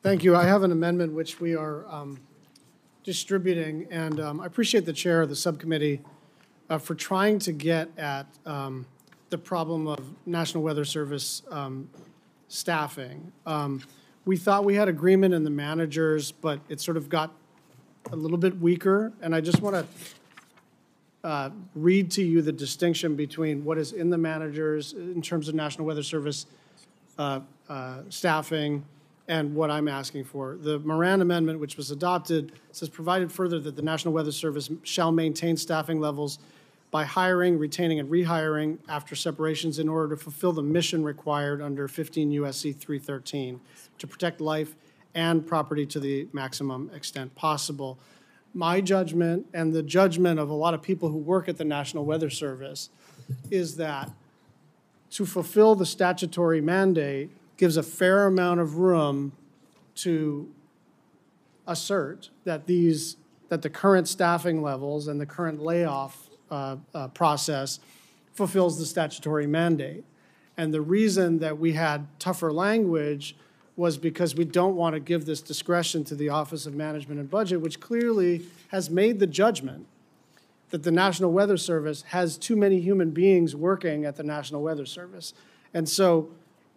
Thank you. I have an amendment which we are distributing, and I appreciate the chair of the subcommittee for trying to get at the problem of National Weather Service staffing. We thought we had agreement in the managers, but it sort of got a little bit weaker, and I just want to read to you the distinction between what is in the managers in terms of National Weather Service staffing and what I'm asking for. The Moran Amendment, which was adopted, says, provided further that the National Weather Service shall maintain staffing levels by hiring, retaining, and rehiring after separations in order to fulfill the mission required under 15 U.S.C. 313 to protect life and property to the maximum extent possible. My judgment, and the judgment of a lot of people who work at the National Weather Service, is that to fulfill the statutory mandate gives a fair amount of room to assert that the current staffing levels and the current layoff process fulfills the statutory mandate. And the reason that we had tougher language was because we don't want to give this discretion to the Office of Management and Budget, which clearly has made the judgment that the National Weather Service has too many human beings working at the National Weather Service. And so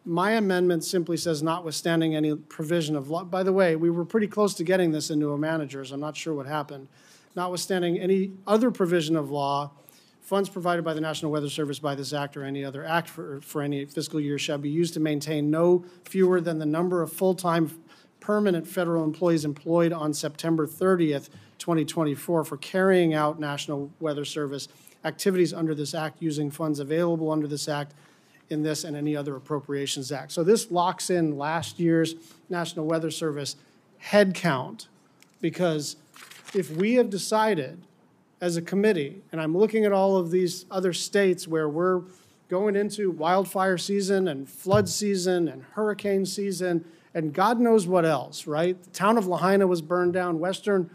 my amendment simply says, notwithstanding any provision of law. By the way, we were pretty close to getting this into a managers. I'm not sure what happened. Notwithstanding any other provision of law, funds provided by the National Weather Service by this act or any other act for any fiscal year shall be used to maintain no fewer than the number of full-time permanent federal employees employed on September 30th, 2024 for carrying out National Weather Service activities under this act using funds available under this act in this and any other appropriations act. So this locks in last year's National Weather Service head count, because if we have decided as a committee, and I'm looking at all of these other states where we're going into wildfire season and flood season and hurricane season and God knows what else, right? The town of Lahaina was burned down, eastern,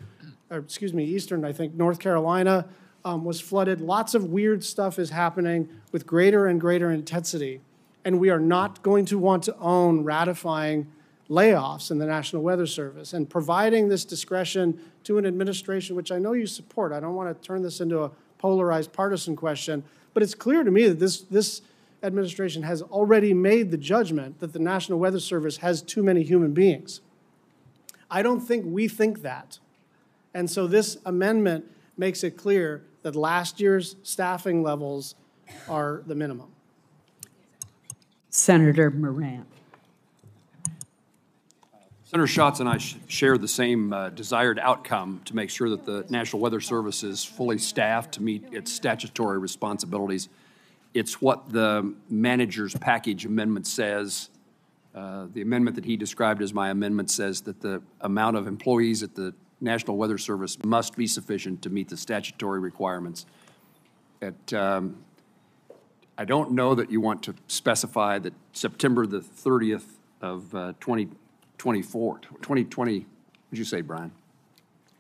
I think, North Carolina was flooded. Lots of weird stuff is happening with greater and greater intensity. And we are not going to want to own ratifying layoffs in the National Weather Service and providing this discretion to an administration, which I know you support. I don't want to turn this into a polarized partisan question, but it's clear to me that this administration has already made the judgment that the National Weather Service has too many human beings. I don't think we think that. And so this amendment makes it clear that last year's staffing levels are the minimum. Senator Moran. Senator Schatz and I share the same desired outcome to make sure that the National Weather Service is fully staffed to meet its statutory responsibilities. It's what the manager's package amendment says. The amendment that he described as my amendment says that the amount of employees at the National Weather Service must be sufficient to meet the statutory requirements. I don't know that you want to specify that September the 30th of 2020, what'd you say, Brian?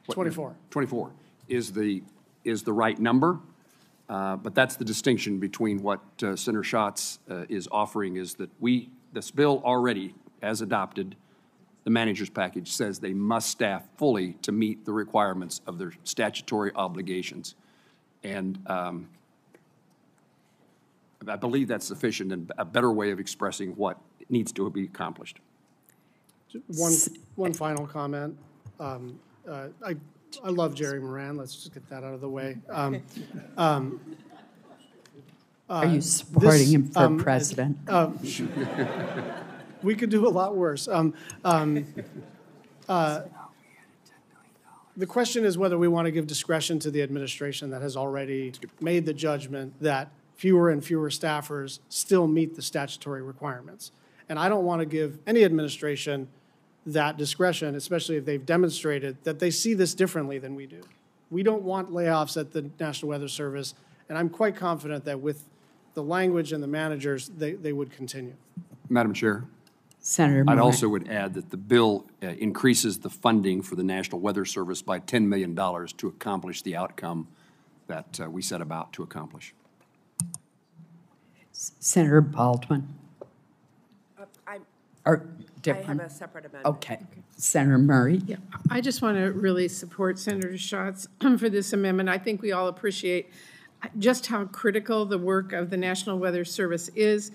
24. 24 is the right number, but that's the distinction between what Senator Schatz is offering is that this bill already, as adopted, the manager's package says they must staff fully to meet the requirements of their statutory obligations. And I believe that's sufficient and a better way of expressing what needs to be accomplished. One final comment. I love Jerry Moran. Let's just get that out of the way. Are you supporting him for president? We could do a lot worse. The question is whether we want to give discretion to the administration that has already made the judgment that fewer and fewer staffers still meet the statutory requirements. And I don't want to give any administration that discretion, especially if they've demonstrated that they see this differently than we do. We don't want layoffs at the National Weather Service, and I'm quite confident that with the language and the managers, they would continue. Madam Chair. Senator Moran. I'd also would add that the bill increases the funding for the National Weather Service by $10 million to accomplish the outcome that we set about to accomplish. Senator Baldwin. different? I have a separate amendment. Okay. Senator Murray? Yeah, I just want to really support Senator Schatz for this amendment. I think we all appreciate just how critical the work of the National Weather Service is,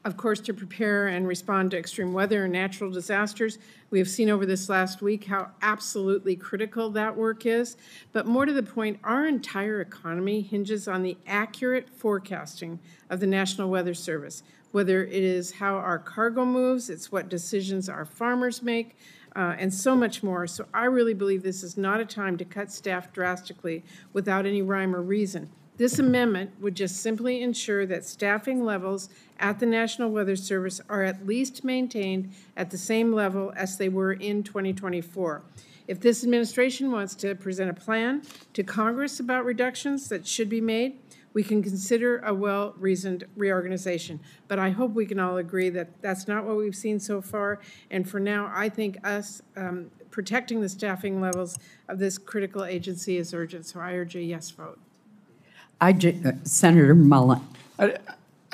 of course, to prepare and respond to extreme weather and natural disasters. We have seen over this last week how absolutely critical that work is. But more to the point, our entire economy hinges on the accurate forecasting of the National Weather Service, whether it is how our cargo moves, it's what decisions our farmers make, and so much more. So I really believe this is not a time to cut staff drastically without any rhyme or reason. This amendment would just simply ensure that staffing levels at the National Weather Service are at least maintained at the same level as they were in 2024. If this administration wants to present a plan to Congress about reductions that should be made, we can consider a well-reasoned reorganization. But I hope we can all agree that that's not what we've seen so far. And for now, I think us protecting the staffing levels of this critical agency is urgent. So I urge a yes vote. Senator Mullen. I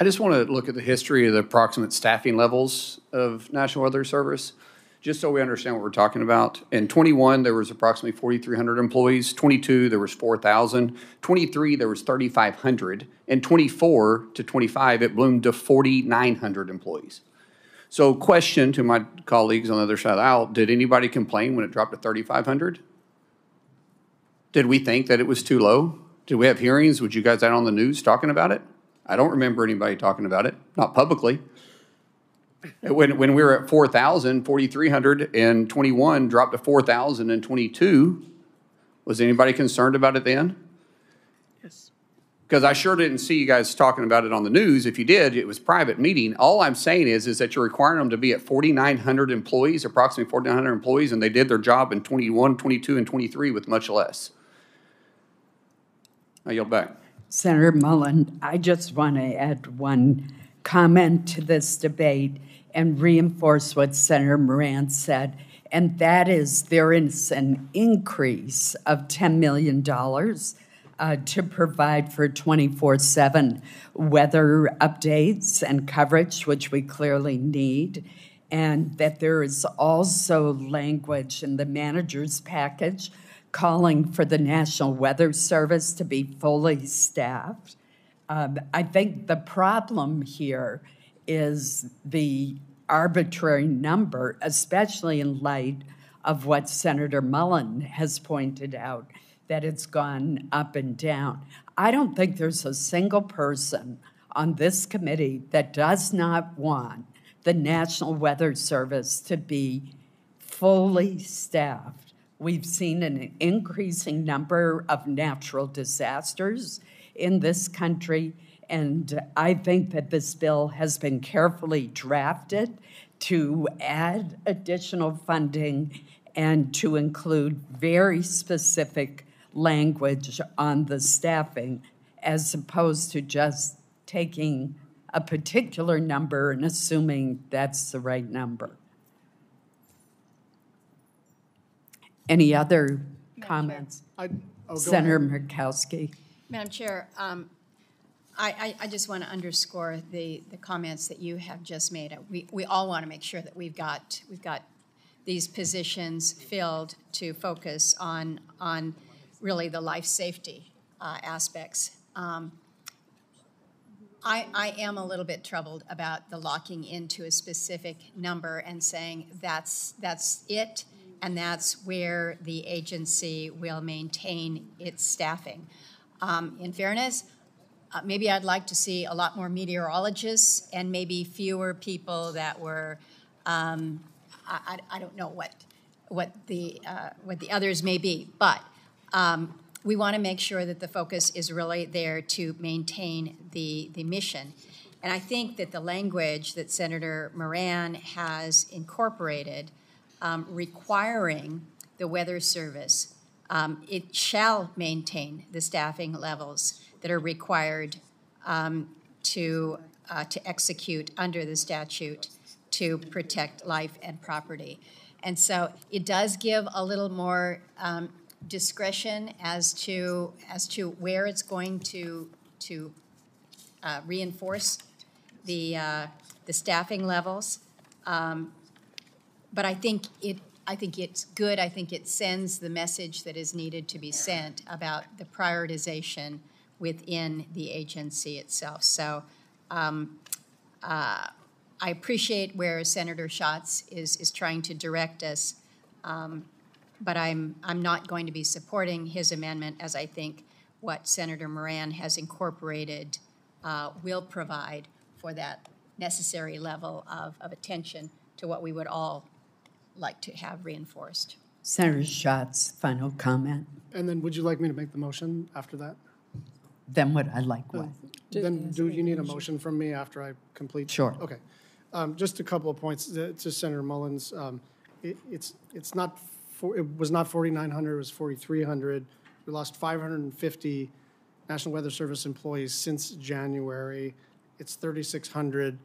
just want to look at the history of the approximate staffing levels of National Weather Service, just so we understand what we're talking about. In 21, there was approximately 4,300 employees. 22, there was 4,000. 23, there was 3,500. And 24 to 25, it bloomed to 4,900 employees. So question to my colleagues on the other side of the aisle, did anybody complain when it dropped to 3,500? Did we think that it was too low? Did we have hearings? Was you guys out on the news talking about it? I don't remember anybody talking about it, not publicly. When we were at 4,000, 4,300 in 21, dropped to 4,000 in 22, was anybody concerned about it then? Yes. Because I sure didn't see you guys talking about it on the news. If you did, it was private meeting. All I'm saying is that you're requiring them to be at 4,900 employees, approximately 4,900 employees, and they did their job in 21, 22, and 23 with much less. I yield back. Senator Mullen, I just want to add one comment to this debate and reinforce what Senator Moran said, and that is there is an increase of $10 million to provide for 24/7 weather updates and coverage, which we clearly need, and that there is also language in the manager's package calling for the National Weather Service to be fully staffed. I think the problem here is the arbitrary number, especially in light of what Senator Mullen has pointed out, that it's gone up and down. I don't think there's a single person on this committee that does not want the National Weather Service to be fully staffed. We've seen an increasing number of natural disasters in this country, and I think that this bill has been carefully drafted to add additional funding and to include very specific language on the staffing, as opposed to just taking a particular number and assuming that's the right number. Any other comments? Senator Murkowski. Madam Chair, I just want to underscore the comments that you have just made. We all want to make sure that we've got these positions filled to focus on really the life safety aspects. I am a little bit troubled about the locking into a specific number and saying that's it, and that's where the agency will maintain its staffing. In fairness, maybe I'd like to see a lot more meteorologists and maybe fewer people that were, I don't know what the others may be, but we want to make sure that the focus is really there to maintain the mission. And I think that the language that Senator Moran has incorporated requiring the Weather Service, it shall maintain the staffing levels that are required to execute under the statute to protect life and property. And so it does give a little more discretion as to where it's going to reinforce the staffing levels. But I think it's good. I think it sends the message that is needed to be sent about the prioritization within the agency itself. So I appreciate where Senator Schatz is trying to direct us, but I'm not going to be supporting his amendment, as I think what Senator Moran has incorporated will provide for that necessary level of attention to what we would all like to have reinforced. Senator Schatz, final comment. And then would you like me to make the motion after that? Then would I like what? Then do you need a motion from me after I complete? Sure. Okay. Just a couple of points to Senator Mullins. It was not 4,900, it was 4,300. We lost 550 National Weather Service employees since January. It's 3,600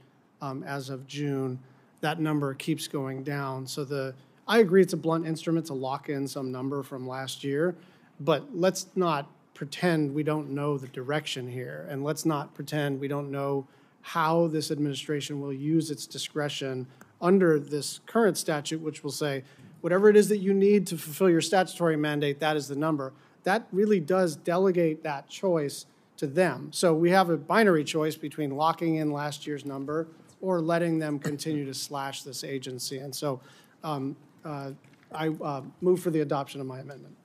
as of June. That number keeps going down. So I agree it's a blunt instrument to lock in some number from last year, but let's not pretend we don't know the direction here, and let's not pretend we don't know how this administration will use its discretion under this current statute, which will say, whatever it is that you need to fulfill your statutory mandate, that is the number. That really does delegate that choice to them. So we have a binary choice between locking in last year's number or letting them continue to slash this agency. And so I move for the adoption of my amendment.